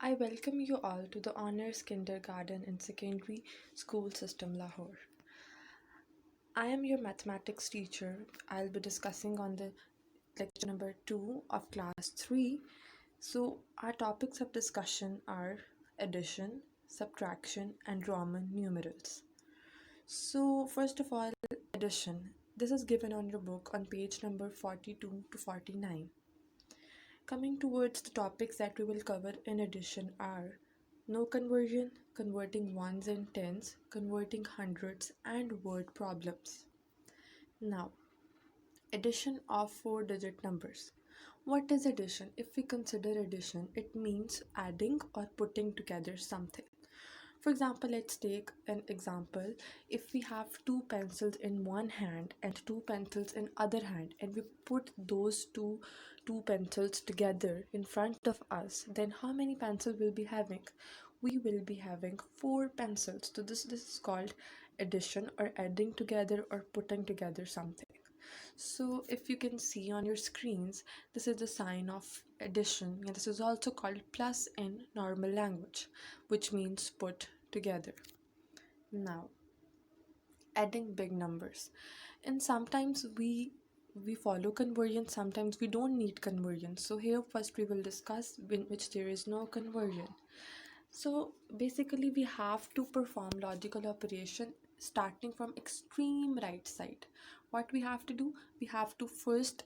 I welcome you all to the Honors Kindergarten and Secondary School System Lahore. I am your mathematics teacher. I'll be discussing on the lecture number 2 of class 3. So, our topics of discussion are addition, subtraction, and Roman numerals. So, first of all, addition. This is given on your book on page number 42 to 49. Coming towards the topics that we will cover in addition are no conversion, converting ones and tens, converting hundreds, and word problems. Now, addition of four digit numbers. What is addition? If we consider addition, it means adding or putting together something. For example, let's take an example. If we have two pencils in one hand and two pencils in other hand, and we put those two pencils together in front of us, then how many pencils will be having? We will be having four pencils. So this is called addition, or adding together or putting together something. So if you can see on your screens, this is the sign of addition, and this is also called plus in normal language, which means put together. Now, adding big numbers. And sometimes we follow conversion, sometimes we don't need conversion. So here first we will discuss in which there is no conversion. So basically we have to perform logical operation starting from extreme right side. What we have to do? We have to first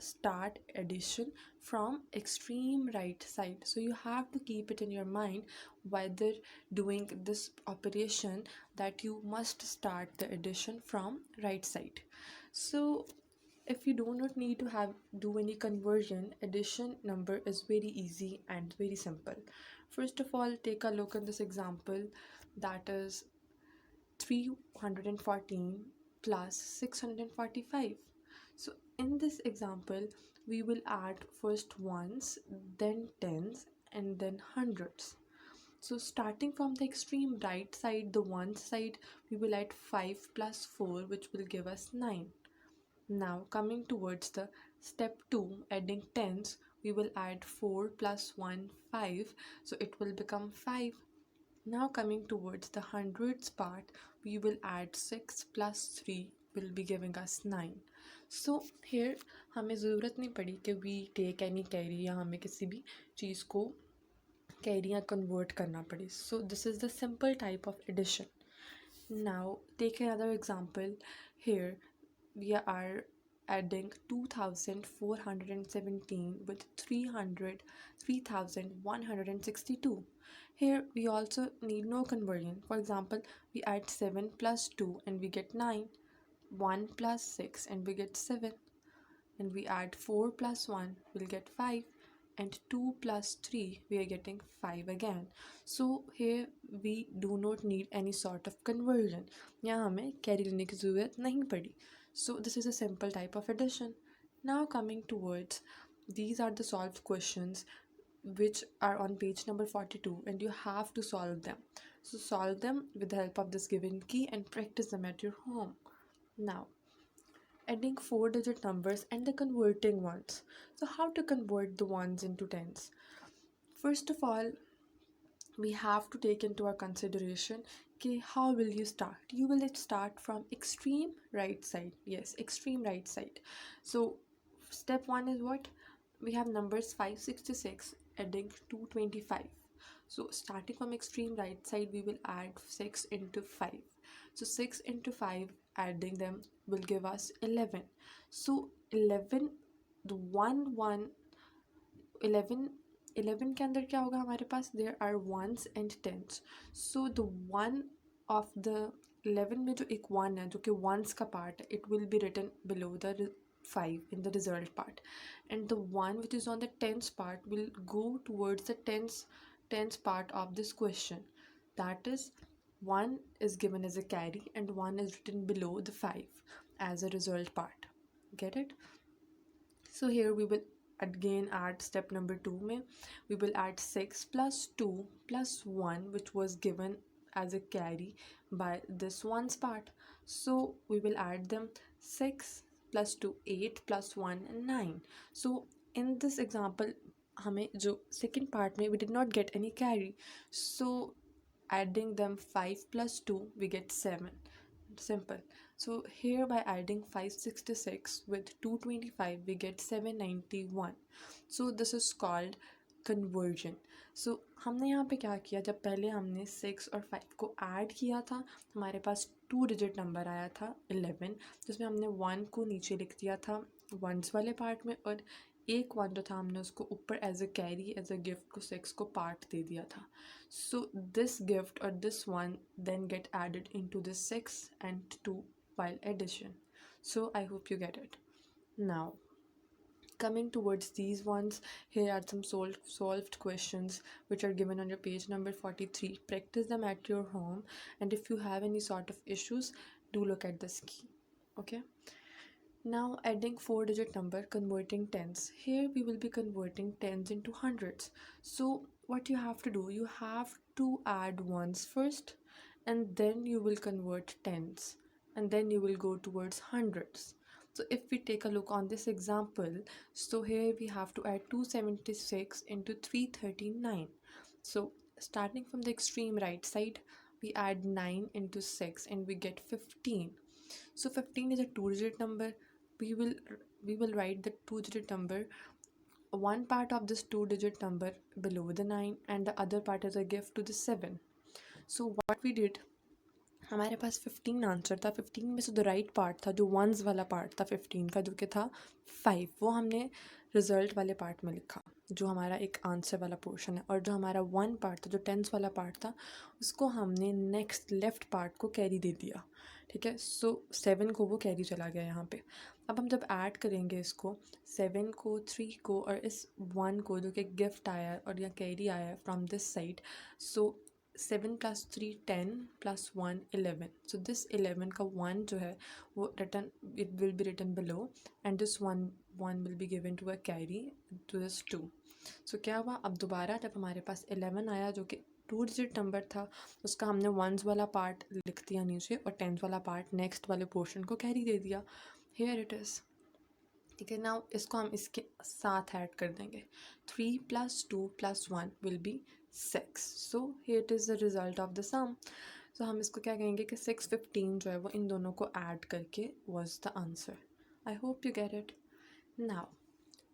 start addition from extreme right side. So you have to keep it in your mind whether doing this operation that you must start the addition from right side. So if you do not need to have do any conversion, addition number is very easy and very simple. First of all, take a look at this example, that is 314 plus 645. So in this example, we will add first ones, then tens, and then hundreds. So starting from the extreme right side, the one side, we will add 5 plus 4, which will give us 9. Now coming towards the step 2, adding tens, we will add 4 plus 1, 5, so it will become 5. Now coming towards the hundreds part, we will add 6 plus 3 will be giving us 9. So here हमें ज़रूरत नहीं पड़ी कि we take any carry या हमें किसी भी चीज़ को carry या convert करना पड़े. So this is the simple type of addition. Now take another example. Here we are adding 2417 with 3162. Here we also need no conversion. For example, we add 7 plus 2 and we get 9, 1 plus 6 and we get 7, and we add 4 plus 1 we'll get 5, and 2 plus 3 we are getting 5 again. So here we do not need any sort of conversion. यहाँ हमें carry लेने की ज़रूरत नहीं पड़ी. So this is a simple type of addition. Now coming towards, these are the solved questions which are on page number 42, and you have to solve them. So solve them with the help of this given key and practice them at your home. Now, adding four digit numbers and the converting ones. So how to convert the ones into tens? First of all, we have to take into our consideration, okay, how will you start? You will start from extreme right side. Yes, extreme right side. So step 1 is what? We have numbers 566 adding 225. So starting from extreme right side, we will add 6 into 5. So 6 into 5 adding them will give us 11. So 11, the 1 1 11 11 के अंदर क्या होगा हमारे पास? There are ones and tens. So the one of the 11 में जो एक 1 है जो कि ones का part है, it will be written below the 5 in the result part, and the one which is on the tens part will go towards the tens part of this question. That is, 1 is given as a carry and 1 is written below the 5 as a result part. Get it? So here we will again add step number 2 mein we will add 6 plus 2 plus 1, which was given as a carry by this one's part. So we will add them. 6 plus 2 8 plus 1 9. So in this example, हमें जो second part में we did not get any carry, so adding them 5 plus 2 we get 7. Simple. So here by adding 566 with 225 we get 791. So this is called conversion. So हमने यहाँ पे क्या किया, जब पहले हमने 6 और 5 को ऐड किया था हमारे पास 2 डिजिट नंबर आया था 11, जिसमें हमने 1 को नीचे लिख दिया था वंस वाले पार्ट में, और एक 1 जो था हमने उसको ऊपर as a carry as a gift को 6 को पार्ट दे दिया था. So this gift or this one then get added into the 6 and 2 while addition. So I hope you get it. Now coming towards these ones, here are some solved questions which are given on your page number 43. Practice them at your home, and if you have any sort of issues, do look at this key. Okay. Now adding 4-digit number, converting tens. Here we will be converting tens into hundreds. So what you have to do, you have to add ones first, and then you will convert tens, and then you will go towards hundreds. So if we take a look on this example, so here we have to add 276 into 339. So starting from the extreme right side, we add 9 into 6 and we get 15. So 15 is a 2-digit number. We will write the 2-digit number, one part of this 2-digit number below the 9 and the other part is a gift to the 7. So what we did, हमारे पास 15 answer था. 15 में से the right part था जो once वाला part था 15 का, जो कि था 5, वो हमने रिजल्ट वाले पार्ट में लिखा जो हमारा एक आंसर वाला पोर्शन है, और जो हमारा 1 पार्ट था जो टेंस वाला पार्ट था उसको हमने नेक्स्ट लेफ्ट पार्ट को कैरी दे दिया. ठीक है. सो 7 को वो कैरी चला गया यहाँ पे. अब हम जब ऐड करेंगे इसको 7 को 3 को और इस 1 को जो कि गिफ्ट आया और या कैरी आया from this side, so 7 plus 3 10 plus 1 11. So this 11 का 1 जो है वो written, it will be written below, and this 1 will be given to a carry to this 2. So क्या हुआ, अब दोबारा जब हमारे पास 11 आया जो कि 2 डिजिट नंबर था, उसका हमने वंस वाला पार्ट लिख दिया नीचे और टेंस वाला पार्ट नेक्स्ट वाले पोर्शन को कैरी दे दिया. Here it is. ठीक है. नाउ इसको हम इसके साथ ऐड कर देंगे. 3 plus 2 plus 1 will be 6. So here it is the result of the sum. So हम इसको क्या कहेंगे कि 615 जो है वो इन दोनों को ऐड करके was the answer. I hope you get it. Now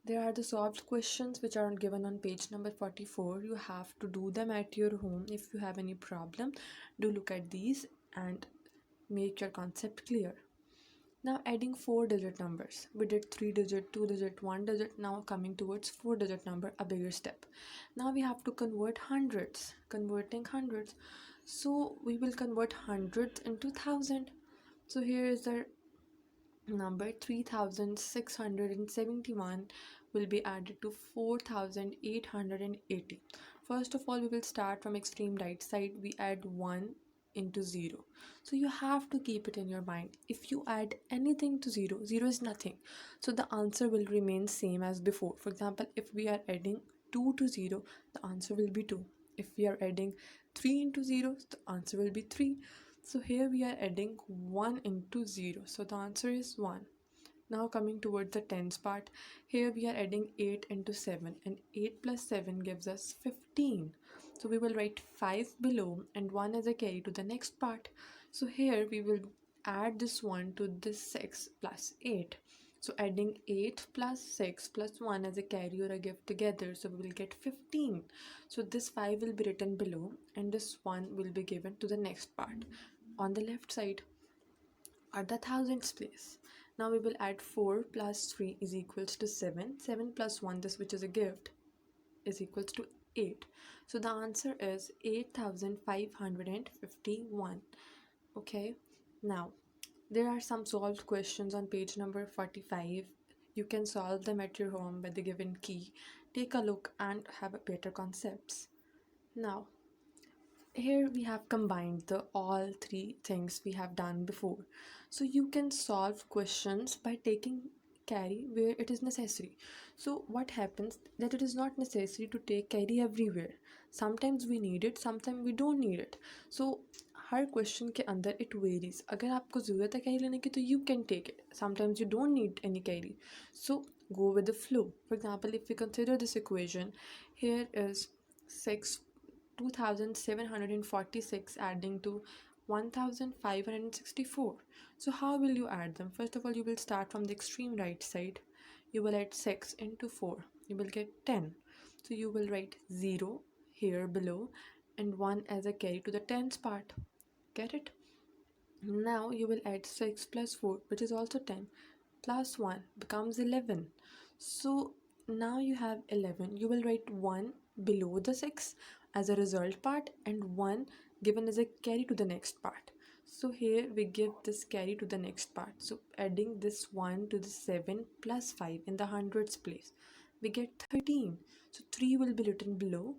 there are the solved questions which are given on page number 44. You have to do them at your home. If you have any problem, do look at these and make your concept clear. Now adding 4-digit numbers. We did 3-digit, 2-digit, 1-digit. Now coming towards 4-digit number, a bigger step. Now we have to convert hundreds. Converting hundreds. So we will convert hundreds into 1,000. So here is the number 3,671 will be added to 4,880. First of all, we will start from extreme right side. We add 1 into 0. So you have to keep it in your mind. If you add anything to 0, 0 is nothing. So the answer will remain same as before. For example, if we are adding 2 to 0, the answer will be 2. If we are adding 3 into 0, the answer will be 3. So here we are adding 1 into 0. So the answer is 1. Now coming towards the tens part, here we are adding 8 into 7, and 8 plus 7 gives us 15. So we will write 5 below and 1 as a carry to the next part. So here we will add this 1 to this 6 plus 8. So adding 8 plus 6 plus 1 as a carry or a gift together, so we will get 15. So this 5 will be written below and this 1 will be given to the next part on the left side at the thousands place. Now we will add 4 plus 3 is equals to 7. 7 plus 1, this which is a gift, is equals to 8. So the answer is 8,551. Okay. Now there are some solved questions on page number 45. You can solve them at your home by the given key. Take a look and have a better concepts. Now here we have combined the all three things we have done before. So you can solve questions by taking carry where it is necessary. So what happens that it is not necessary to take carry everywhere. Sometimes we need it, sometimes we don't need it. So her question के अंदर it varies. अगर आपको ज़रूरत है carry लेने की तो you can take it. Sometimes you don't need any carry. So go with the flow. For example, if we consider this equation, here is 6 2746 adding to 1564. So how will you add them? First of all, you will start from the extreme right side. You will add 6 into 4. You will get 10. So you will write 0 here below and 1 as a carry to the tens part. Get it? Now you will add 6 plus 4, which is also 10, plus 1 becomes 11. So now you have 11. You will write 1 below the 6 as a result part and 1 given as a carry to the next part. So here we give this carry to the next part. So adding this 1 to the 7 plus 5 in the hundreds place, we get 13. So 3 will be written below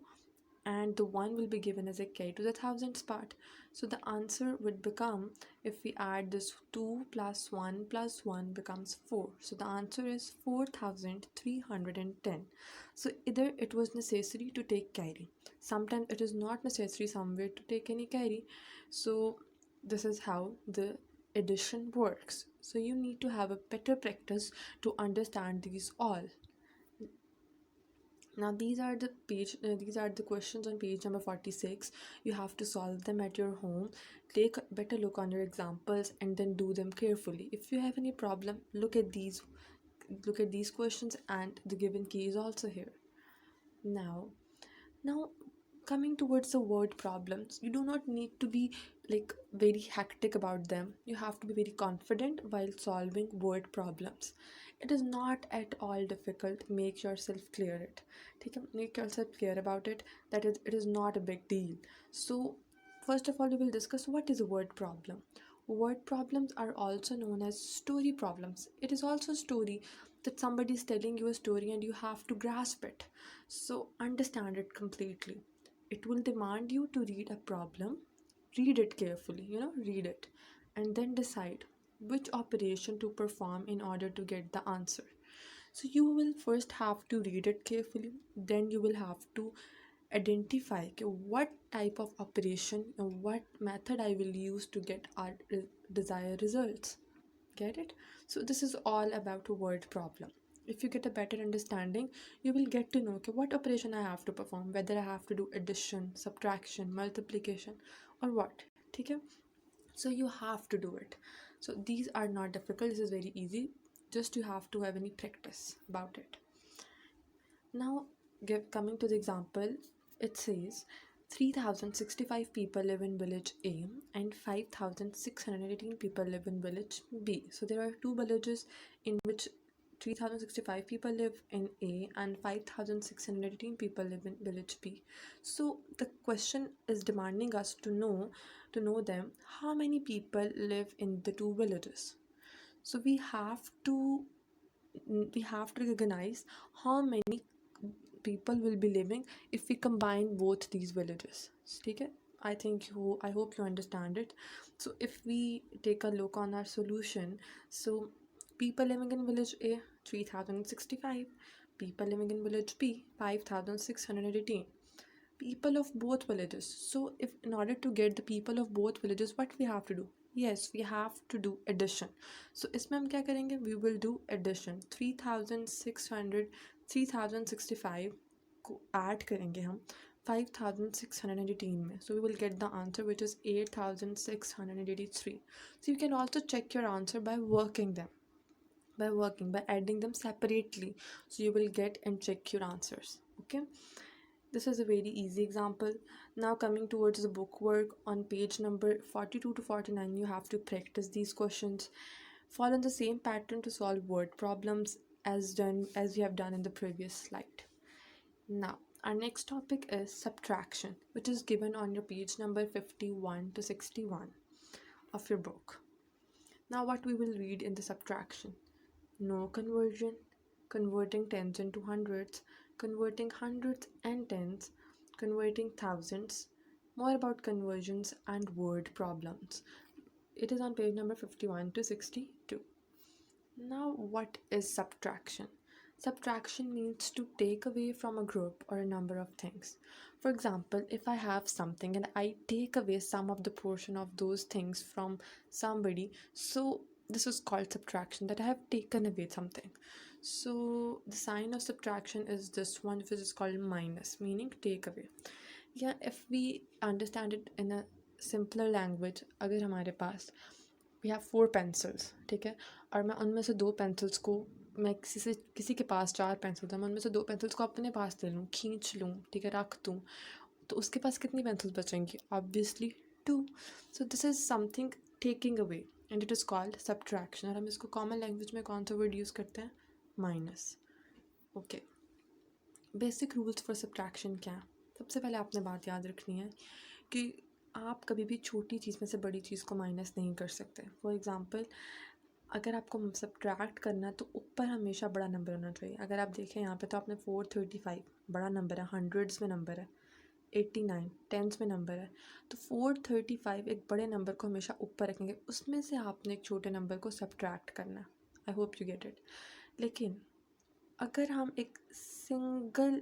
and the 1 will be given as a carry to the thousands part. So the answer would become, if we add this 2 plus 1 becomes 4. So the answer is 4310. So either it was necessary to take carry. Sometimes it is not necessary somewhere to take any carry. So this is how the addition works. So you need to have a better practice to understand these all. Now these are the questions on page number 46. You have to solve them at your home. Take a better look on your examples and then do them carefully. If you have any problem, look at these questions and the given key is also here. Now coming towards the word problems, you do not need to be like very hectic about them. You have to be very confident while solving word problems. It is not at all difficult. Make yourself clear it. Make yourself clear about it, that it is not a big deal. So first of all, we will discuss what is a word problem. Word problems are also known as story problems. It is also a story, that somebody is telling you a story and you have to grasp it. So understand it completely. It will demand you to read a problem, read it carefully, read it, and then decide which operation to perform in order to get the answer. So you will first have to read it carefully, then you will have to identify what type of operation and what method I will use to get our desired results. Get it? So this is all about a word problem. If you get a better understanding, you will get to know, okay, what operation I have to perform, whether I have to do addition, subtraction, multiplication, or what. Okay? So you have to do it. So these are not difficult. This is very easy. Just you have to have any practice about it. Now, coming to the example, it says 3065 people live in village A and 5618 people live in village B. So there are two villages in which 3065 people live in A and 5618 people live in village B. So the question is demanding us to know them how many people live in the two villages. So we have to recognize how many people will be living if we combine both these villages. Okay? I hope you understand it. So if we take a look on our solution, so people living in village A 3065, people living in village B 5618, people of both villages. So if in order to get the people of both villages, what we have to do? Yes, we have to do addition. So इसमें हम क्या करेंगे? We will do addition. 3665 को add करेंगे हम 5618 में. So we will get the answer, which is 8683. So you can also check your answer by working them. By adding them separately. So you will get and check your answers. Okay? This is a very easy example. Now coming towards the book work, on page number 42 to 49, you have to practice these questions. Follow the same pattern to solve word problems as we have done in the previous slide. Now, our next topic is subtraction, which is given on your page number 51 to 61 of your book. Now, what we will read in the subtraction: no conversion, converting tens into hundreds, converting hundreds and tens, converting thousands, more about conversions and word problems. It is on page number 51 to 62. Now, what is subtraction? Subtraction means to take away from a group or a number of things. For example, if I have something and I take away some of the portion of those things from somebody, so this is called subtraction, that I have taken away something. So the sign of subtraction is this one, which is called minus, meaning take away. Yeah, if we understand it in a simpler language, अगर हमारे पास we have 4 pencils, ठीक है, और मैं उनमें से 2 pencils को, मैं किसी के पास 4 pencils है, मैं उनमें से 2 pencils को अपने पास ले लूँ, खींच लूँ, ठीक है, रख दूँ, तो उसके पास कितनी pencils बचेंगी? Obviously 2. So this is something taking away and it is called subtraction. और हम इसको कॉमन लैंग्वेज में कौन सा वर्ड यूज़ करते हैं? Minus. Okay, basic rules for subtraction क्या है? सबसे पहले आपने बात याद रखनी है कि आप कभी भी छोटी चीज़ में से बड़ी चीज़ को माइनस नहीं कर सकते. फॉर एग्ज़ाम्पल, अगर आपको सब्ट्रैक्ट करना है तो ऊपर हमेशा बड़ा नंबर होना चाहिए. अगर आप देखें यहाँ पे तो आपने 435 बड़ा नंबर है, हंड्रेड्स में नंबर है, 89 टेंस में नंबर है, तो 435 एक बड़े नंबर को हमेशा ऊपर रखेंगे, उसमें से आपने एक छोटे नंबर को सब्ट्रैक्ट करना है. I hope you get it. लेकिन अगर हम एक सिंगल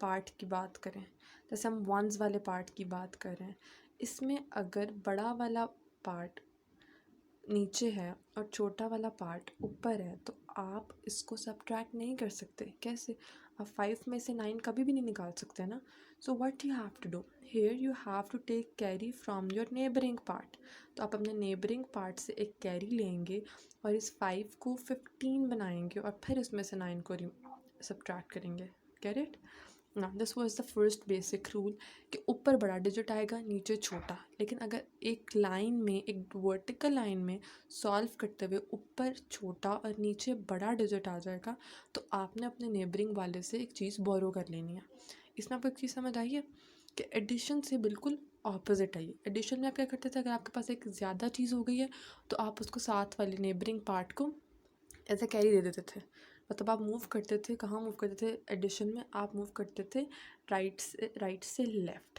पार्ट की बात करें, जैसे हम वंस वाले पार्ट की बात कर रहे हैं, इसमें अगर बड़ा वाला पार्ट नीचे है और छोटा वाला पार्ट ऊपर है तो आप इसको सब्ट्रैक्ट नहीं कर सकते. कैसे? आप 5 में से 9 कभी भी नहीं निकाल सकते ना. So what you have to do here, you have to take carry from your neighbouring part. तो आप अपने नेबरिंग पार्ट से एक कैरी लेंगे और इस 5 को 15 बनाएंगे और फिर उसमें से 9 को सब्ट्रैक्ट करेंगे. Get it? ना, this was the first basic rule कि ऊपर बड़ा डिजिट आएगा, नीचे छोटा. लेकिन अगर एक लाइन में, एक वर्टिकल लाइन में सॉल्व करते हुए ऊपर छोटा और नीचे बड़ा डिजिट आ जाएगा तो आपने अपने नेबरिंग वाले से एक चीज़ बोरो कर लेनी है. इसमें आपको एक चीज़ समझ आई है कि एडिशन से बिल्कुल ऑपोजिट आई. एडिशन में आप क्या करते थे? अगर आपके पास एक ज़्यादा चीज़ हो गई है तो आप उसको साथ वाले नेबरिंग पार्ट को ऐसे कैरी दे देते थे. मतलब आप मूव करते थे, कहाँ मूव करते थे? एडिशन में आप मूव करते थे राइट से लेफ़्ट.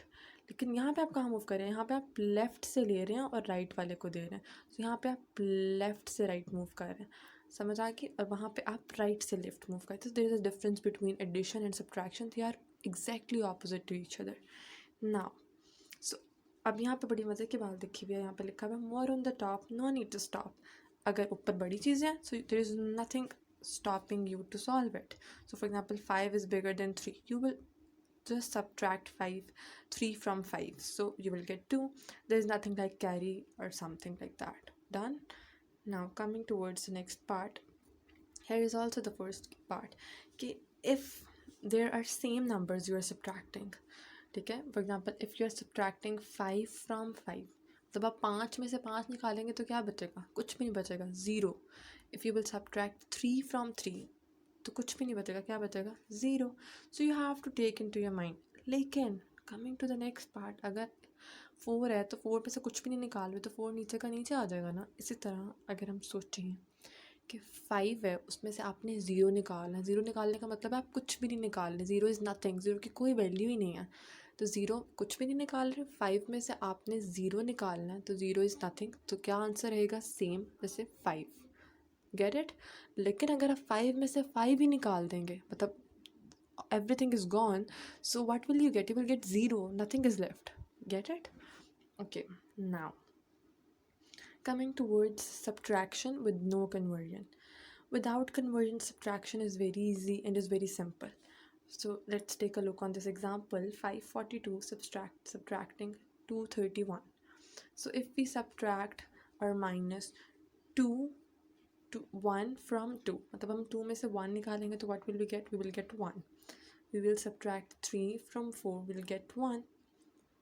लेकिन यहाँ पे आप कहाँ मूव कर रहे हैं? यहाँ पे आप लेफ़्ट से ले रहे हैं और राइट वाले को दे रहे हैं. तो यहाँ पे आप लेफ़्ट से राइट मूव कर रहे हैं. समझ आ गई? और वहाँ पे आप राइट से लेफ़्ट मूव करते हैं. There is a difference between addition and subtraction. They are exactly opposite to each other. Now so अब यहाँ पे बड़ी मज़े की बात लिखी हुई है. यहाँ पे लिखा हुआ है more on the top, no need to stop. अगर ऊपर बड़ी चीज़ है so there is nothing stopping you to solve it. So for example, 5 is bigger than 3. You will just subtract 3 from 5. So you will get 2. There is nothing like carry or something like that. Done? Now coming towards the next part. Here is also the first part. कि if there are same numbers you are subtracting, ठीक है, for example if you are subtracting 5 from 5, जब आप 5 में से 5 निकालेंगे तो क्या बचेगा? कुछ भी नहीं बचेगा, 0. If you will subtract 3 from 3 तो कुछ भी नहीं बचेगा, क्या बचेगा? 0. So you have to take into your mind. लेकिन coming to the next part, अगर 4 है तो 4 में से कुछ भी नहीं निकाल रहे तो 4 नीचे का नीचे आ जाएगा ना. इसी तरह अगर हम सोचें कि 5 है, उसमें से आपने 0 निकालना है. 0 निकालने का मतलब है आप कुछ भी नहीं निकाल रहे. 0 इज़ नथिंग, 0 की कोई वैल्यू ही नहीं है. तो 0 कुछ भी नहीं निकाल रहे. 5 में से आपने 0 निकालना है तो 0 इज़ नथिंग. तो क्या आंसर रहेगा? सेम जैसे 5. Get it? लेकिन अगर आप 5 में से 5 ही निकाल देंगे, मतलब everything is gone, so what will you get? You will get 0. Nothing is left. Get it? Okay, now coming towards subtraction with no conversion. Without conversion, subtraction is very easy and is very simple. So let's take a look on this example. 542 subtracting 231. So if we subtract or minus 2 to 1 from 2, मतलब हम 2 में से 1 निकालेंगे तो what will we get? We will get 1. We will subtract 3 from 4, we'll get 1.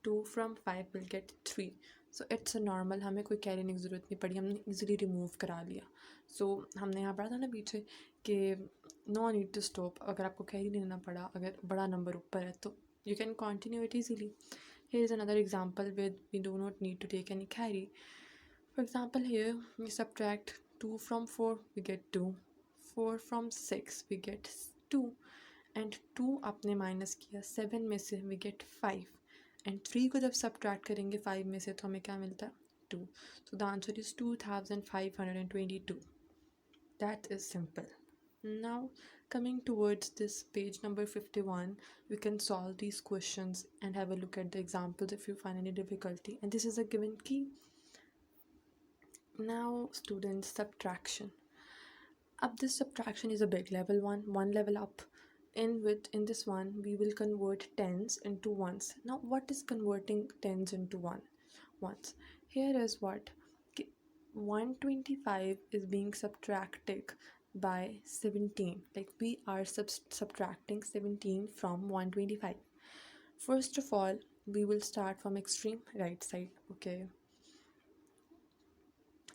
2 from 5 will get 3. So it's a normal, हमें कोई carry की ज़रूरत नहीं पड़ी, हमने इजीली रिमूव करा लिया. So हमने यहाँ पढ़ा था ना पीछे कि नो नीड टू स्टॉप. अगर आपको कैरी नहीं लेना पड़ा, अगर बड़ा नंबर ऊपर है तो you can continue it easily. Here is another example where we do not need to take any carry. For example, here we subtract 2 from 4, we get 2. 4 from 6, we get 2. And 2 आपने minus किया 7 में से, we get 5. And 3 को जब subtract करेंगे 5 में से तो हमें क्या मिलता है? 2. So the answer is 2522. That is simple. Now coming towards this page number 51, we can solve these questions and have a look at the examples if you find any difficulty, and this is a given key. Now students, subtraction. Up this subtraction is a big level one level up. In this one, we will convert tens into ones. Now, what is converting tens into ones? Here is what 125 is being subtracted by 17. Like we are subtracting 17 from 125. First of all, we will start from extreme right side. Okay,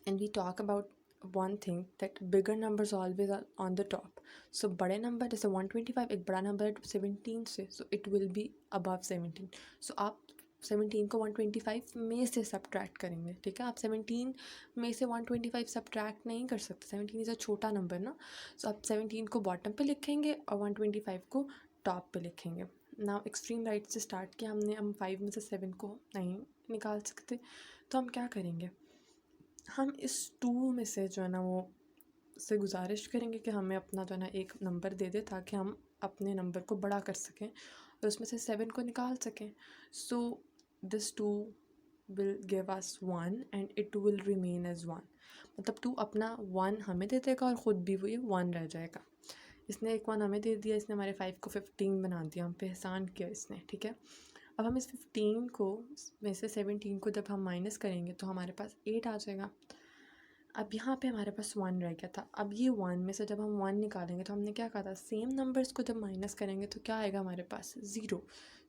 and we talk about one thing that bigger numbers always are on the top. So बड़े number जैसे 125 एक बड़ा number है 17 से, so it will be above 17. So आप 17 को 125 में से सब्ट्रैक्ट करेंगे. ठीक है, आप 17 में से 125 सब्ट्रैक्ट नहीं कर सकते. 17 इज़ अ छोटा नंबर ना. सो आप 17 को बॉटम पे लिखेंगे और 125 को टॉप पे लिखेंगे. नाउ एक्सट्रीम राइट से स्टार्ट किया हमने. हम 5 में से 7 को नहीं निकाल सकते, तो हम क्या करेंगे, हम इस 2 में से जो है ना वो से गुजारिश करेंगे कि हमें अपना जो है ना एक नंबर दे दे, ताकि हम अपने नंबर को बड़ा कर सकें और उसमें से 7 को निकाल सकें. So this 2 will give us 1 and it will remain as 1. मतलब 2 अपना 1 हमें दे देगा और ख़ुद भी वो ये 1 रह जाएगा. इसने एक 1 हमें दे दिया, इसने हमारे 5 को 15 बना दिया, हम पे एहसान किया इसने. ठीक है, अब हम इस 15 को में से 17 को जब हम माइनस करेंगे तो हमारे पास 8 आ जाएगा. अब यहाँ पे हमारे पास 1 रह गया था. अब ये 1 में से जब हम 1 निकालेंगे तो हमने क्या कहा था, सेम नंबर्स को जब माइनस करेंगे तो क्या आएगा हमारे पास, 0.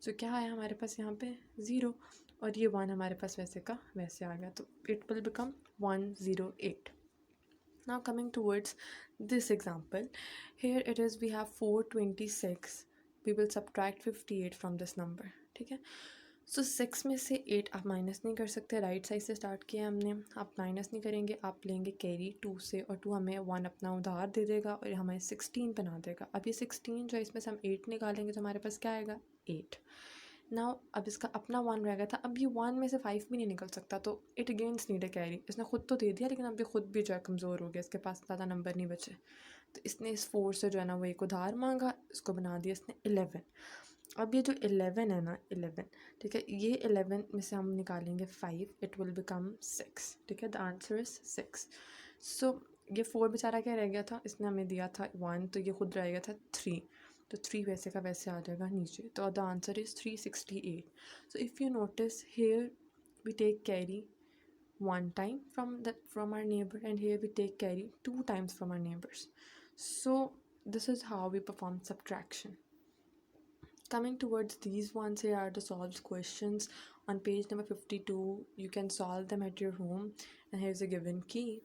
सो क्या आया हमारे पास यहाँ पे 0, और ये 1 हमारे पास वैसे का वैसे आ गया. तो it will become 108. Now coming towards this example, here it is we have 426. We will subtract 58 from this number. ठीक है, सो 6 में से 8 आप माइनस नहीं कर सकते. राइट साइड से स्टार्ट किया हमने, आप माइनस नहीं करेंगे, आप लेंगे कैरी 2 से, और 2 हमें 1 अपना उधार दे देगा और हमें 16 बना देगा. अब ये 16 जो है इसमें से हम 8 निकालेंगे तो हमारे पास क्या आएगा, 8. नाउ अब इसका अपना 1 रह गया था. अब ये 1 में से 5 भी नहीं निकल सकता, तो it against need a carry. इसने खुद तो दे दिया, लेकिन अब ये खुद भी जो है कमज़ोर हो गया, इसके पास ज़्यादा नंबर नहीं बचे. तो इसने इस 4 से जो है ना वो एक उधार मांगा, इसको बना दिया इसने 11. अब ये जो 11 है ना 11, ठीक है, ये 11 में से हम निकालेंगे 5, इट विल बिकम 6. ठीक है, द आंसर इज़ 6. सो ये 4 बेचारा क्या रह गया था, इसने हमें दिया था 1, तो ये खुद रह गया था 3. तो 3 वैसे का वैसे आ जाएगा नीचे. तो the answer is 368. So if you notice here we take carry 1 time from our neighbor, and here we take carry 2 times from our neighbors. So this is how we perform subtraction. Coming towards these ones, here are the solved questions on page number 52. You can solve them at your home, and here's a given key.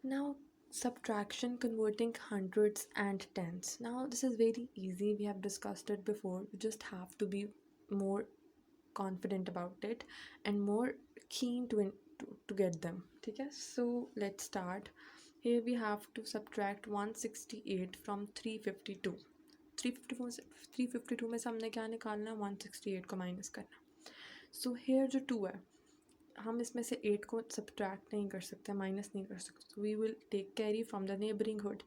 Now subtraction converting hundreds and tens. Now this is very easy, we have discussed it before. You just have to be more confident about it and more keen to get them. Okay, so let's start. Here we have to subtract 168 from 352. 352 में से हमने क्या निकालना है, 168 को minus करना. So here जो 2 है, हम इसमें से 8 को सब्ट्रैक्ट नहीं कर सकते, माइनस नहीं कर सकते. We will take carry from the neighbouring hood.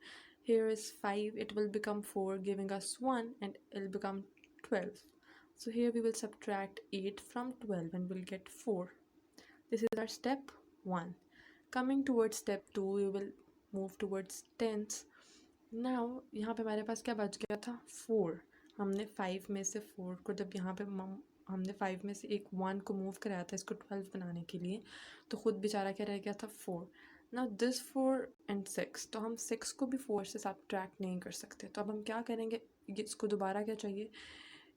Here is 5, it will become 4, giving us 1, and it will become 12. So here we will subtract 8 from 12 and we'll get 4. This is our step 1. Coming towards step 2, we will move towards tens. Now यहाँ पे हमारे पास क्या बच गया था, 4. हमने 5 में से 4 को जब यहाँ पे हमने 5 में से एक 1 को मूव कराया था इसको 12 बनाने के लिए, तो ख़ुद बेचारा क्या रह गया था, 4. Now this 4 and 6, तो हम 6 को भी 4 से सब्ट्रैक्ट नहीं कर सकते. तो अब हम क्या करेंगे, इसको दोबारा क्या चाहिए,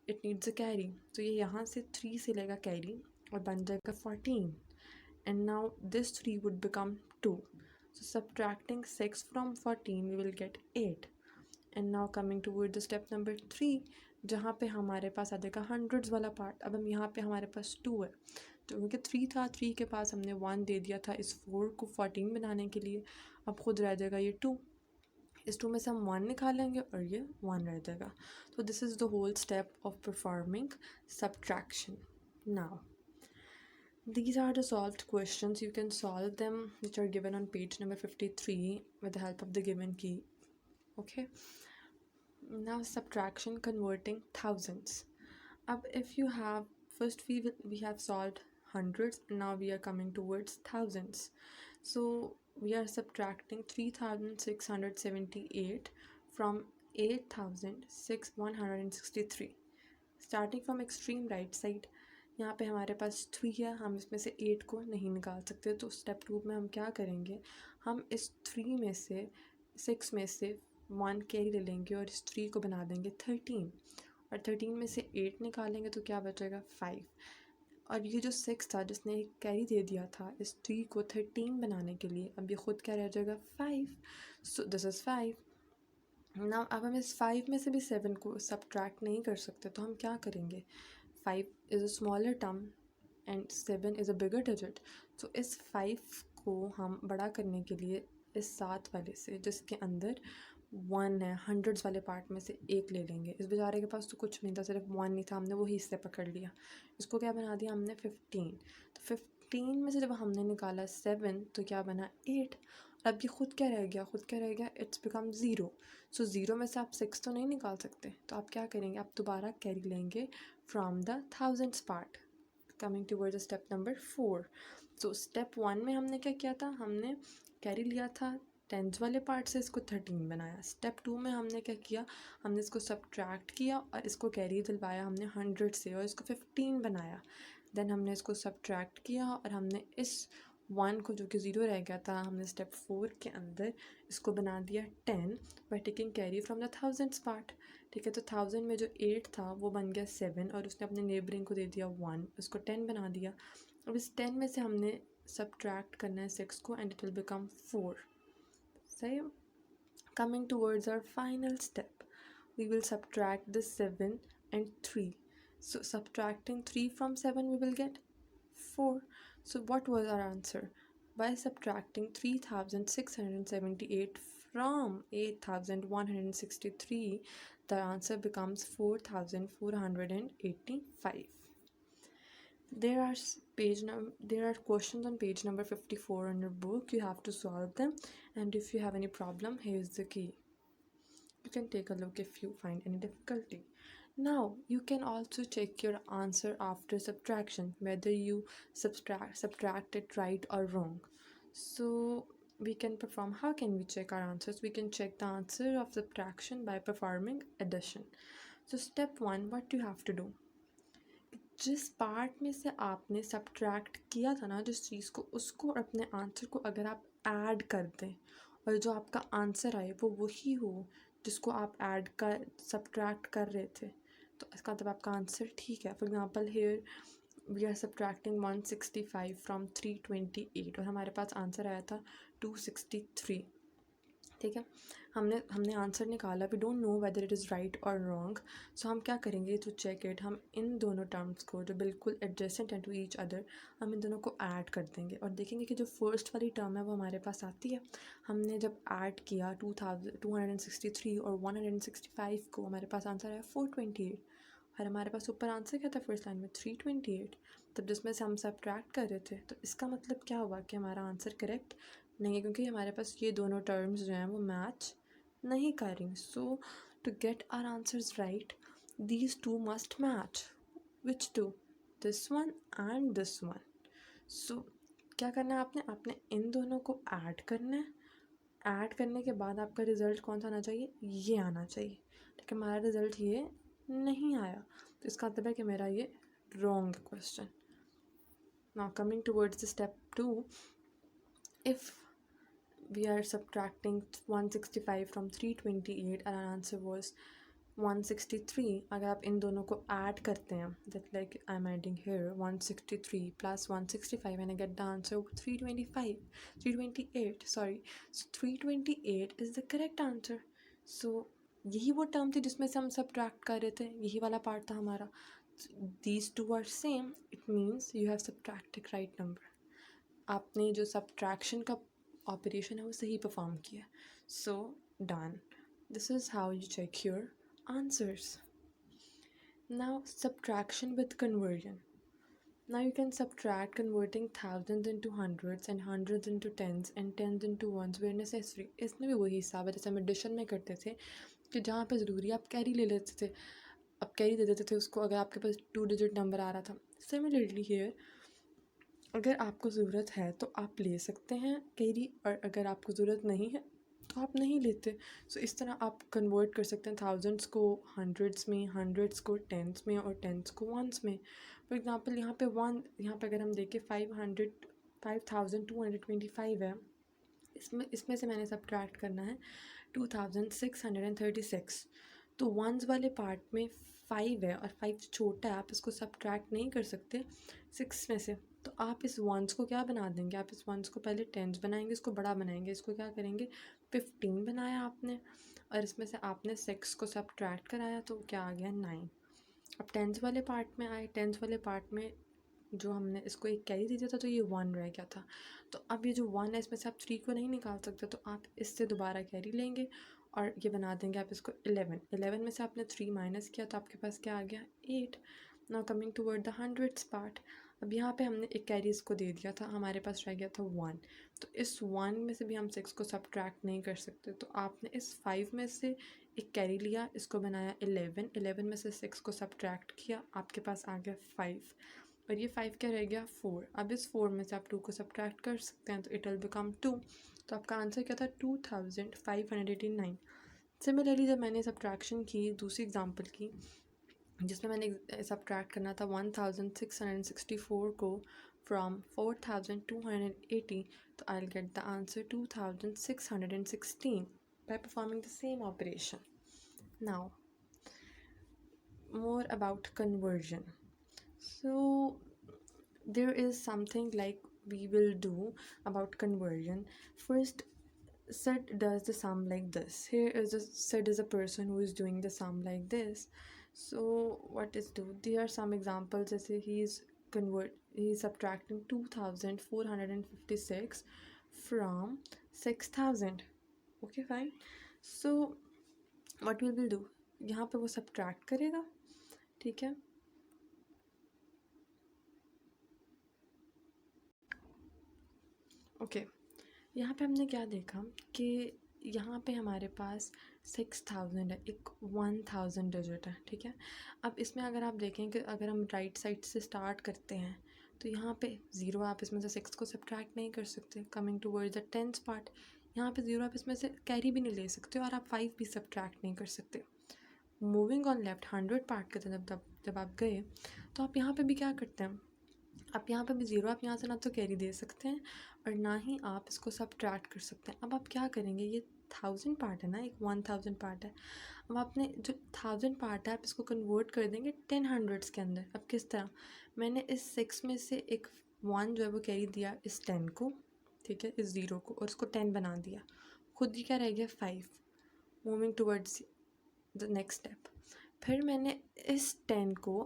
इट नीड्स अ कैरी. तो ये यहाँ से 3 से लेगा कैरी और बन जाएगा 14. And now this 3 would become 2. So subtracting 6 from 14 we will get 8. And now coming toward the step number 3, जहाँ पे हमारे पास आ जाएगा हंड्रेड्स वाला पार्ट. अब हम यहाँ पे हमारे पास 2 है, तो क्योंकि 3 था, 3 के पास हमने 1 दे दिया था इस 4 को 14 बनाने के लिए. अब खुद रह जाएगा ये 2. इस 2 में से हम 1 निकालेंगे और ये 1 रह जाएगा. So this is the whole step of performing subtraction. Now these are the solved questions. You can solve them, which are given on page number 53 with the help of the given key. Okay, now subtraction converting thousands. If you have, first we have solved hundreds, now we are coming towards thousands. So we are subtracting 3678 from 8163. Starting from extreme right side, यहाँ पे हमारे पास 3 है, हम इसमें से 8 को नहीं निकाल सकते, तो स्टेप 2 में हम क्या करेंगे, हम इस 3 में से 6 में से 1 कैरी ले लेंगे और इस 3 को बना देंगे 13, और 13 में से 8 निकालेंगे तो क्या बचेगा 5, और ये जो 6 था जिसने एक कैरी दे दिया था इस 3 को 13 बनाने के लिए, अब ये खुद क्या रह जाएगा 5, सो दिस इज़ 5। ना अब हम इस 5 में से भी 7 को सब्ट्रैक्ट नहीं कर सकते, तो हम क्या करेंगे, 5 is a smaller term and 7 is a bigger digit, तो इस 5 को हम बड़ा करने के लिए इस 7 वाले से जिसके अंदर 1 है, हंड्रेड्स वाले पार्ट में से एक ले लेंगे। इस बेचारे के पास तो कुछ नहीं था, सिर्फ 1 नहीं था, हमने वही हिस्से पकड़ लिया, इसको क्या बना दिया हमने 15, तो 15 में से जब हमने निकाला 7 तो क्या बना 8, अब ये खुद क्या रह गया, खुद क्या रह गया, इट्स बिकम 0, सो 0 में से आप 6 तो नहीं निकाल सकते, तो आप क्या करेंगे, आप दोबारा कैरी लेंगे from the thousands part, coming towards step number 4। So step 1 में हमने क्या किया था, हमने कैरी लिया था टेंस वाले पार्ट से, इसको 13 बनाया। स्टेप 2 में हमने क्या किया, हमने इसको सब्ट्रैक्ट किया और इसको कैरी दिलवाया हमने 100 से और इसको 15 बनाया। देन हमने इसको सब्ट्रैक्ट किया और हमने इस 1 को जो कि 0 रह गया था, हमने स्टेप 4 के अंदर इसको बना दिया 10 by taking carry from the thousands part. ठीक है, तो 1000 में जो 8 था वो बन गया 7 और उसने अपने नेबरिंग को दे दिया 1, उसको 10 बना दिया। अब इस 10 में से हमने सब्ट्रैक्ट करना है 6 को एंड इट विल बिकम 4। सही। Coming towards our final step, we will subtract the 7 and 3. So subtracting 3 from 7 we will get 4. So what was our answer? By subtracting 3678 from 8163, the answer becomes 4485. There are questions on page number 54 in your book. You have to solve them, and if you have any problem, here's the key. You can take a look if you find any difficulty. Now you can also check your answer after subtraction, whether you subtract it right or wrong. So we can perform, how can we check our answers? We can check the answer of subtraction by performing addition. So step 1, what you have to do, जिस part में से आपने subtract किया था ना जिस चीज़ को, उसको और अपने आंसर को अगर आप ऐड कर दें और जो आपका आंसर आए वो वही हो जिसको आप ऐड कर सब्ट्रैक्ट कर रहे थे, तो इसका मतलब आपका आंसर ठीक है। For example here we are subtracting 165 from 328 और हमारे पास आंसर आया था 263। ठीक है, हमने आंसर निकाला, we don't know whether it is right और रॉन्ग, सो हम क्या करेंगे टू चेक इट, हम इन दोनों टर्म्स को जो बिल्कुल एडजेसेंट हैं टू ईच अदर, हम इन दोनों को ऐड कर देंगे और देखेंगे कि जो फर्स्ट वाली टर्म है वो हमारे पास आती है। हमने जब ऐड किया 263 और 165 को, हमारे पास आंसर आया 428 और हमारे पास ऊपर आंसर क्या था फर्स्ट लाइन में 328, तब जिसमें से हम सब्ट्रैक्ट कर रहे थे, तो इसका मतलब क्या हुआ कि हमारा आंसर करेक्ट नहीं है, क्योंकि हमारे पास ये दोनों टर्म्स जो हैं वो मैच नहीं कर रही। So to get our answers right, these two must match. Which two? This one and this one. सो क्या करना है आपने इन दोनों को ऐड करना है, ऐड करने के बाद आपका रिज़ल्ट कौन सा आना चाहिए, ये आना चाहिए। ठीक है, हमारा रिज़ल्ट ये नहीं आया, तो इसका मतलब है कि मेरा ये wrong question. Now coming towards the step 2, if we are subtracting 165 from 328 and our answer was 163, अगर आप इन दोनों को ऐड करते हैं, that like I'm adding here 163 plus 165 and I get the answer 328, sorry, so 328 is the correct answer. So यही वो term थी जिसमें से हम सब्ट्रैक्ट कर रहे थे, यही वाला पार्ट था हमारा। These two are same, it means you have subtracted right number. आपने जो सब्ट्रैक्शन का ऑपरेशन है वो सही परफॉर्म किया। So done, this is how you check your answers. Now subtraction with conversion. Now you can subtract converting thousands into hundreds and hundreds into tens and tens into ones where necessary. इसमें भी वही हिसाब है जैसे हम addition में करते थे कि जहाँ पे ज़रूरी आप कैरी ले लेते थे, आप कैरी दे देते थे उसको अगर आपके पास 2 डिजिट नंबर आ रहा था। सिमिलरली हियर अगर आपको ज़रूरत है तो आप ले सकते हैं कैरी, और अगर आपको ज़रूरत नहीं है तो आप नहीं लेते। सो इस तरह आप कन्वर्ट कर सकते हैं थाउजेंड्स को हंड्रेड्स में, हंड्रेड्स को टेंस में और टेंस को वंस में। फॉर एग्ज़ाम्पल यहाँ पे यहाँ पे अगर हम देखें 5225 है, इसमें इसमें से मैंने सब्ट्रैक्ट करना है 2636। तो वंस वाले पार्ट में 5 है और 5 छोटा है, आप इसको सब्ट्रैक्ट नहीं कर सकते 6 में से। तो आप इस वंस को क्या बना देंगे, आप इस वंस को पहले टेंस बनाएंगे, इसको बड़ा बनाएंगे, इसको क्या करेंगे 15 बनाया आपने, और इसमें से आपने 6 को सब्ट्रैक्ट कराया तो क्या आ गया 9। अब टेंस वाले पार्ट में आए, टेंस वाले पार्ट में जो हमने इसको एक कैरी दे दिया था तो ये 1 रह गया था। तो अब ये जो 1 है इसमें से आप 3 को नहीं निकाल सकते, तो आप इससे दोबारा कैरी लेंगे और ये बना देंगे आप इसको 11 में से आपने 3 माइनस किया तो आपके पास क्या आ गया 8। Now coming toward the hundreds part, अब यहाँ पे हमने एक कैरी इसको दे दिया था, हमारे पास रह गया था 1। तो इस 1 में से भी हम 6 को सब्ट्रैक्ट नहीं कर सकते, तो आपने इस 5 में से एक कैरी लिया, इसको बनाया 11 में से 6 को सब्ट्रैक्ट किया, आपके पास आ गया 5, और ये 5 क्या रह गया 4। अब इस 4 में से आप 2 को सब्ट्रैक्ट कर सकते हैं तो इट विल बिकम 2। तो आपका आंसर क्या था 2589। सिमिलरली जब मैंने सब्ट्रैक्शन की दूसरी एग्जांपल की जिसमें मैंने सब्ट्रैक्ट करना था 1664 को फ्रॉम 4280, तो I will get the answer 2616 by performing the same operation. Now, more about conversion. So there is something like we will do about conversion. First, Sid does the sum like this. Sid is a person who is doing the sum like this. So what is do? There are some examples. As he's subtracting 2456 from 6000. Okay, fine. So what we will do? यहाँ पे वो subtract करेगा, ठीक है। Okay, यहाँ पे हमने क्या देखा कि यहाँ पे हमारे पास 6000 है, एक 1000 डिजिट है, ठीक है। अब इसमें अगर आप देखें कि अगर हम राइट साइड से स्टार्ट करते हैं तो यहाँ पे 0, आप इसमें से 6 को सब्ट्रैक्ट नहीं कर सकते। Coming towards the tens part, यहाँ पे 0 आप इसमें से कैरी भी नहीं ले सकते और आप 5 भी सब्ट्रैक्ट नहीं कर सकते। मूविंग ऑन लेफ्ट 100 पार्ट के तरफ जब आप गए तो आप यहाँ पे भी क्या करते हैं, आप यहाँ पे भी 0, आप यहाँ से ना तो कैरी दे सकते हैं और ना ही आप इसको सब्ट्रैक्ट कर सकते हैं। अब आप क्या करेंगे, ये 1000 पार्ट है ना, एक 1000 पार्ट है। अब आपने जो 1000 पार्ट है आप इसको कन्वर्ट कर देंगे 10 हंड्रेड्स के अंदर। अब किस तरह, मैंने इस 6 में से एक 1 जो है वो कैरी दिया इस 10 को, ठीक है, इस 0 को, और उसको 10 बना दिया, खुद ही क्या रह गया 5। Moving towards the next step, फिर मैंने इस 10 को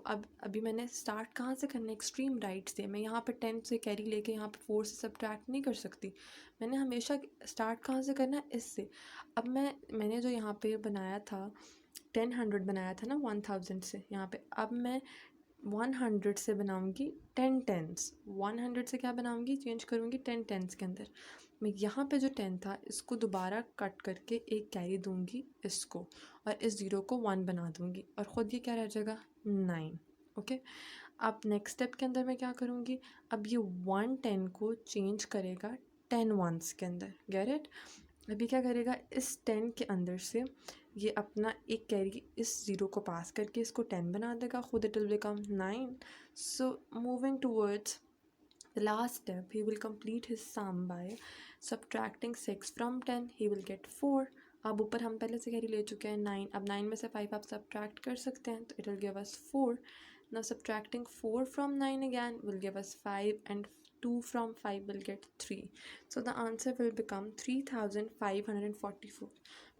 अभी मैंने स्टार्ट कहाँ से करना है, एक्सट्रीम राइट से। मैं यहाँ पे 10 से कैरी लेके यहाँ पे 4 से सब्ट्रैक्ट नहीं कर सकती, मैंने हमेशा स्टार्ट कहाँ से करना है, इससे। अब मैंने जो यहाँ पे बनाया था 10 बनाया था ना 1000 से, यहाँ पे अब मैं 100 से बनाऊँगी 10 टेंस, 100 से क्या बनाऊँगी, चेंज करूँगी 10 टेंस के अंदर। मैं यहाँ पे जो 10 था इसको दोबारा कट करके एक कैरी दूँगी इसको, और इस 0 को 1 बना दूँगी, और ख़ुद ये क्या रह जाएगा 9। ओके, अब नेक्स्ट स्टेप के अंदर मैं क्या करूँगी, अब ये 110 को चेंज करेगा 10 वंस के अंदर, गेट इट। अभी क्या करेगा, इस 10 के अंदर से ये अपना एक कैरी इस 0 को पास करके इसको 10 बना देगा, खुद it will become 9। So moving towards the last step, he will complete his sum by subtracting 6 from 10. He will get 4. अब ऊपर हम पहले से कैरी ले चुके हैं 9, अब 9 में से 5 आप सब्ट्रैक्ट कर सकते हैं तो it will give us 4. Now subtracting 4 from 9 again will give us 5, and 2 from 5 will get 3. So the answer will become 3544.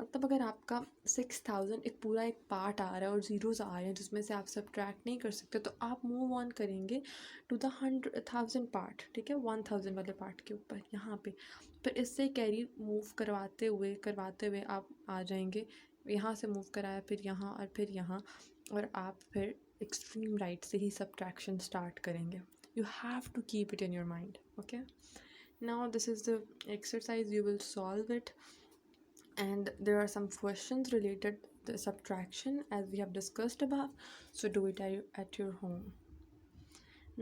मतलब अगर आपका 6000 एक पूरा एक पार्ट आ रहा है और ज़ीरोज़ आ रहे हैं जिसमें से आप सब्ट्रैक्ट नहीं कर सकते, तो आप मूव ऑन करेंगे टू द 1000 पार्ट, ठीक है, 1000 वाले पार्ट के ऊपर यहाँ पे। फिर इससे कैरी मूव करवाते हुए आप आ जाएंगे, यहाँ से मूव कराया फिर यहाँ और फिर यहाँ, और आप फिर एक्सट्रीम राइट से ही सब्ट्रैक्शन स्टार्ट करेंगे। You have to keep it in your mind. Okay, now this is the exercise, you will solve it, and there are some questions related to the subtraction as we have discussed above, so do it at your home.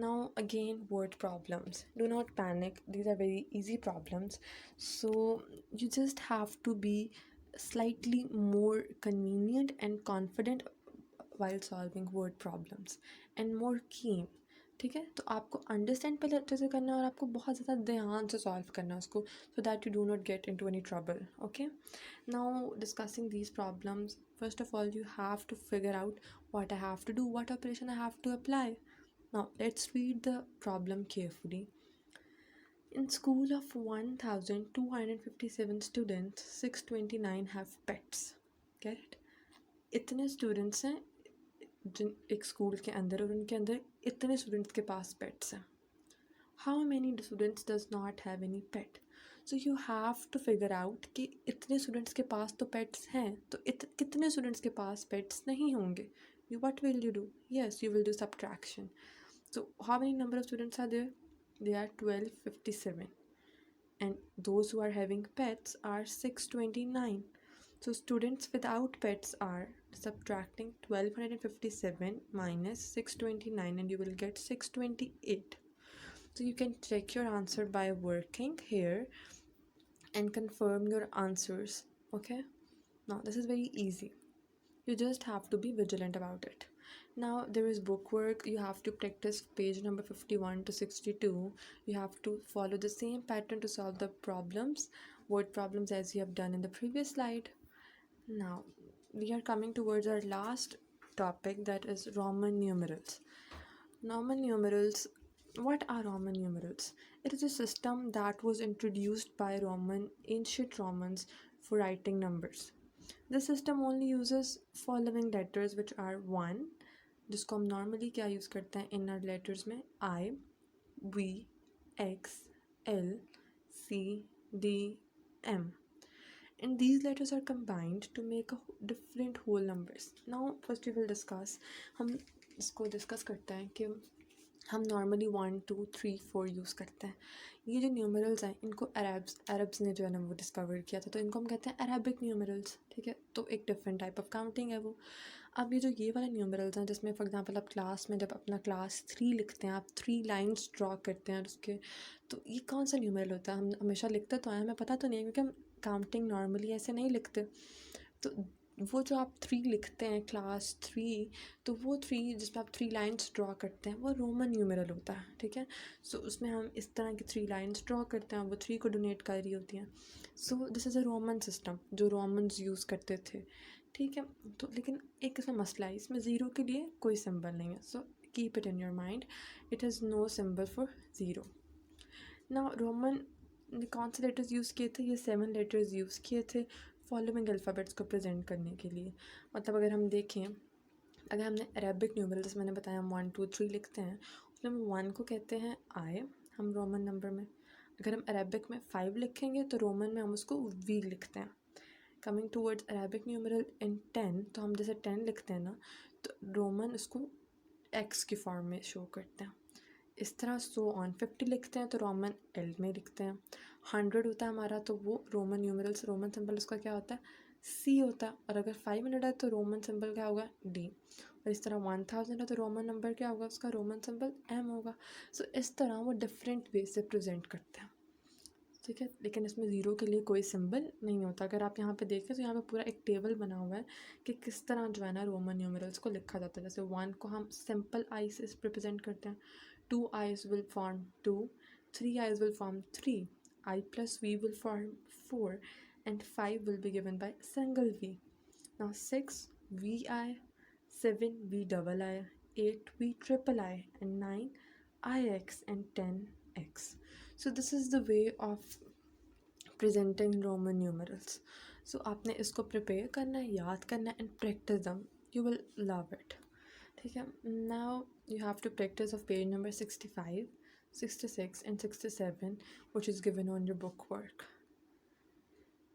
Now again, word problems. Do not panic, these are very easy problems. So you just have to be slightly more convenient and confident while solving word problems and more keen. ठीक है, तो आपको understand पहले अच्छे से करना है और आपको बहुत ज़्यादा ध्यान से सॉल्व करना है उसको, so that you do not get into any trouble. Okay, now discussing these problems, first of all you have to figure out what I have to do, what operation I have to apply. Now let's read the problem carefully. In school of 1257 students, 629 have pets. Get it? इतने students हैं जिन एक school के अंदर, और उनके अंदर इतने students के पास पेट्स हैं. How many students does not have any pet? So you have to figure out कि इतने स्टूडेंट्स के पास तो पेट्स हैं, तो कितने स्टूडेंट्स के पास पेट्स नहीं होंगे. You what will you do? Yes, you will do subtraction. So how many number of students are there? They are 1257, and those who are having pets are 629. So students without pets are subtracting 1257 minus 629, and you will get 628. So you can check your answer by working here and confirm your answers. Okay, now this is very easy. You just have to be vigilant about it. Now there is bookwork. You have to practice page number 51 to 62. You have to follow the same pattern to solve the problems, word problems, as you have done in the previous slide. Now we are coming towards our last topic, that is Roman numerals. Roman numerals. What are Roman numerals? It is a system that was introduced by ancient Romans for writing numbers. The system only uses following letters, which are 1, जिसको हम normally क्या use करते हैं इन are letters में, I, V, X, L, C, D, M. And these letters are combined to make a different whole numbers. Now first we will discuss, हम इसको discuss करते हैं कि हम नॉर्मली 1, 2, 3, 4 यूज़ करते हैं. ये जो न्यूमरल्स हैं इनको अरब्स ने जो है ना वो डिस्कवर किया था, तो इनको हम कहते हैं अरबिक न्यूमरल्स. ठीक है, तो एक डिफरेंट टाइप ऑफ काउंटिंग है वो. अब ये वाले न्यूमरल्स हैं जिसमें फॉर एग्जांपल आप क्लास में जब अपना क्लास 3 लिखते हैं, आप 3 लाइन्स ड्रॉ करते हैं उसके, तो ये कौन सा न्यूमरल होता है? हम हमेशा लिखते तो हैं, हमें पता तो नहीं है क्योंकि हम काउंटिंग नॉर्मली ऐसे नहीं लिखते. तो वो जो आप 3 लिखते हैं क्लास 3, तो वो 3 जिसमें आप 3 लाइन्स ड्रॉ करते हैं वो रोमन न्यूमरल होता है. ठीक है, सो उसमें हम इस तरह की 3 लाइन्स ड्रॉ करते हैं, वो 3 को डोनेट कर रही होती हैं. सो this is a Roman system जो रोमन्स यूज़ करते थे. ठीक है, तो लेकिन एक इसमें मसला है, इसमें ज़ीरो के लिए कोई सिंबल नहीं है. So keep it in your mind, it has no symbol for zero. ना रोमन ने कौन से लेटर्स यूज़ किए थे? ये 7 लेटर्स यूज़ किए थे फॉलोइंग अल्फ़ाबेट्स को प्रेजेंट करने के लिए. मतलब अगर हम देखें, अगर हमने अरेबिक न्यूमरल जैसे मैंने बताया हम 1, 2, 3 लिखते हैं, उसमें हम 1 को कहते हैं I, हम रोमन नंबर में. अगर हम अरेबिक में 5 लिखेंगे तो रोमन में हम उसको V लिखते हैं. कमिंग टूवर्ड्स अरेबिक न्यूमरल इन 10, तो हम जैसे 10 लिखते हैं ना, तो रोमन उसको X की फॉर्म में शो करते हैं. इस तरह सो ऑन. 50 लिखते हैं तो रोमन L में लिखते हैं. 100 होता है हमारा, तो वो रोमन न्यूमरल्स रोमन सिंबल उसका क्या होता है? C होता है. और अगर 500 है तो रोमन सिंबल क्या होगा? D. और इस तरह 1000 है तो रोमन नंबर क्या होगा उसका? रोमन सिंबल M होगा. सो इस तरह वो डिफरेंट वे से प्रेजेंट करते हैं. ठीक है, लेकिन इसमें ज़ीरो के लिए कोई सिंबल नहीं होता. अगर आप यहाँ पे देखें तो यहाँ पे पूरा एक टेबल बना हुआ है कि किस तरह जो है ना रोमन न्यूमरल्स को लिखा जाता है. जैसे 1 को हम सिंपल आई से रिप्रेजेंट करते हैं, 2 eyes will form 2, 3 eyes will form 3, I plus V will form 4, and 5 will be given by single V. Now 6 VI, 7 V double I, 8 V triple I, and 9 IX, and 10 X. So this is the way of presenting Roman numerals. So आपने इसको prepare करना है, याद करना है, and practice them. You will love it. ठीक है, now you have to practice of page number 65, 66 and 67, which is given on your book work.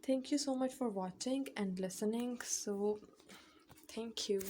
Thank you so much for watching and listening. So thank you.